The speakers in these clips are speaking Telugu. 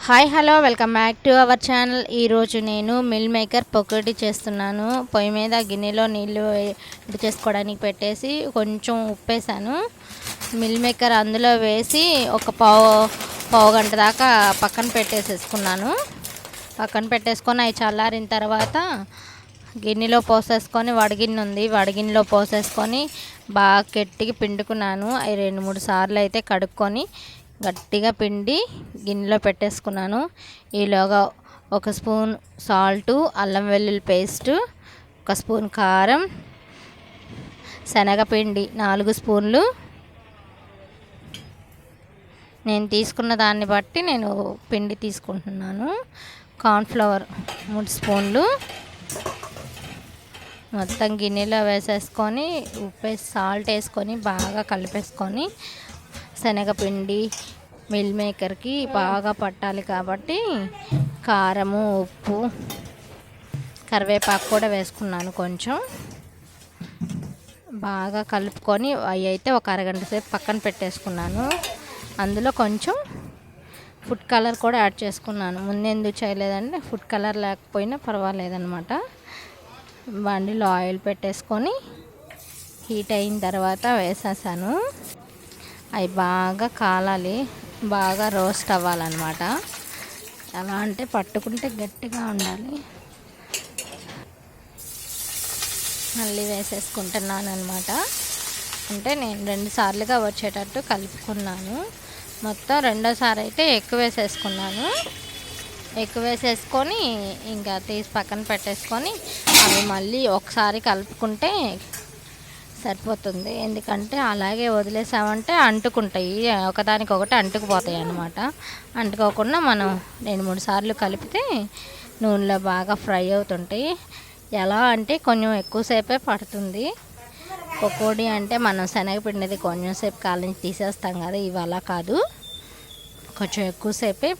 Hi hello welcome back to our channel. ఈరోజు నేను మిల్ మేకర్ పకోడీ చేస్తున్నాను. పొయ్యి మీద గిన్నెలో నీళ్ళు వేడి చేసుకోవడానికి పెట్టేసి కొంచెం ఉప్పేసాను. మిల్ మేకర్ అందులో వేసి ఒక పావు గంట దాకా పక్కన పెట్టేసుకున్నాను. పక్కన పెట్టేసుకొని అవి చల్లారిన తర్వాత గిన్నెలో పోసేసుకొని వడగిన్నెలో పోసేసుకొని బాగా గట్టిగా పిండుకున్నాను. అవి 2-3 సార్లు అయితే కడుక్కొని గట్టిగా పిండి గిన్నెలో పెట్టేసుకున్నాను. ఈలోగా 1 స్పూన్ సాల్టు, అల్లం వెల్లుల్లి పేస్టు, 1 స్పూన్ కారం, శనగపిండి 4 స్పూన్లు. నేను తీసుకున్న దాన్ని బట్టి నేను పిండి తీసుకుంటున్నాను. కార్న్ఫ్లవర్ 3 స్పూన్లు. మొత్తం గిన్నెలో వేసేసుకొని సాల్ట్ వేసుకొని బాగా కలిపేసుకొని, శనగపిండి మిల్ మేకర్కి బాగా పట్టాలి కాబట్టి కారము, ఉప్పు, కరివేపాకు కూడా వేసుకున్నాను. కొంచెం బాగా కలుపుకొని అవి అయితే ఒక అరగంట సేపు పక్కన పెట్టేసుకున్నాను. అందులో కొంచెం ఫుడ్ కలర్ కూడా యాడ్ చేసుకున్నాను. ముందెందుకు చేయలేదంటే ఫుడ్ కలర్ లేకపోయినా పర్వాలేదన్నమాట. బండిలో ఆయిల్ పెట్టేసుకొని హీట్ అయిన తర్వాత వేసేసాను. అవి బాగా కాలాలి, బాగా రోస్ట్ అవ్వాలన్నమాట. ఎలా అంటే పట్టుకుంటే గట్టిగా ఉండాలి. మళ్ళీ వేసేసుకుంటున్నాను అనమాట. అంటే నేను 2 సార్లుగా వచ్చేటట్టు కలుపుకున్నాను. మొత్తం రెండోసారి అయితే ఎక్కువ వేసేసుకొని ఇంకా తీసి పక్కన పెట్టేసుకొని అవి మళ్ళీ ఒకసారి కలుపుకుంటే సరిపోతుంది. ఎందుకంటే అలాగే వదిలేసామంటే అంటుకుంటాయి, ఒకదానికొకటి అంటుకుపోతాయి అన్నమాట. అంటుకోకుండా మనం 2-3 సార్లు కలిపితే నూనెలో బాగా ఫ్రై అవుతుంటాయి. ఎలా అంటే కొంచెం ఎక్కువసేపే పడుతుంది. పకోడీ అంటే మనం శనగపిండిది కొంచెం సేపు కాలించి తీసేస్తాం కదా, ఇవి అలా కాదు, కొంచెం ఎక్కువసేపే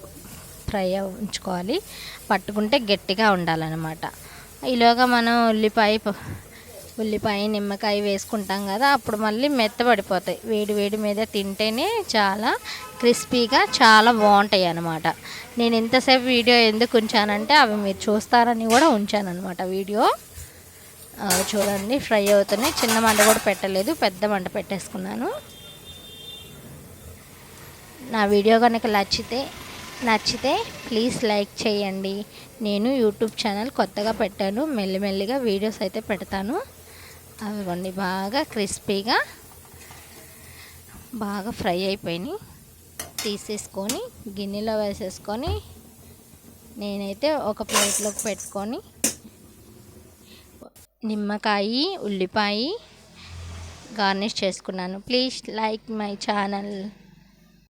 ఫ్రై ఉంచుకోవాలి. పట్టుకుంటే గట్టిగా ఉండాలన్నమాట. ఈలోగా మనం ఉల్లిపాయ నిమ్మకాయ వేసుకుంటాం కదా, అప్పుడు మళ్ళీ మెత్తబడిపోతాయి. వేడి మీద తింటేనే చాలా క్రిస్పీగా చాలా బాగుంటాయి అన్నమాట. నేను ఇంతసేపు వీడియో ఎందుకు ఉంచానంటే అవి మీరు చూస్తారని కూడా ఉంచానన్నమాట వీడియో. చూడండి ఫ్రై అవుతున్నాయి. చిన్న మంట కూడా పెట్టలేదు, పెద్ద మంట పెట్టేసుకున్నాను. నా వీడియో కనుక నచ్చితే ప్లీజ్ లైక్ చేయండి. నేను యూట్యూబ్ ఛానల్ కొత్తగా పెట్టాను, మెల్లిమెల్లిగా వీడియోస్ అయితే పెడతాను. అవిగోండి బాగా క్రిస్పీగా బాగా ఫ్రై అయిపోయినాయి. తీసేసుకొని గిన్నెలో వేసేసుకొని నేనైతే ఒక ప్లేట్లోకి పెట్టుకొని నిమ్మకాయ, ఉల్లిపాయ గార్నిష్ చేసుకున్నాను. Please like my channel.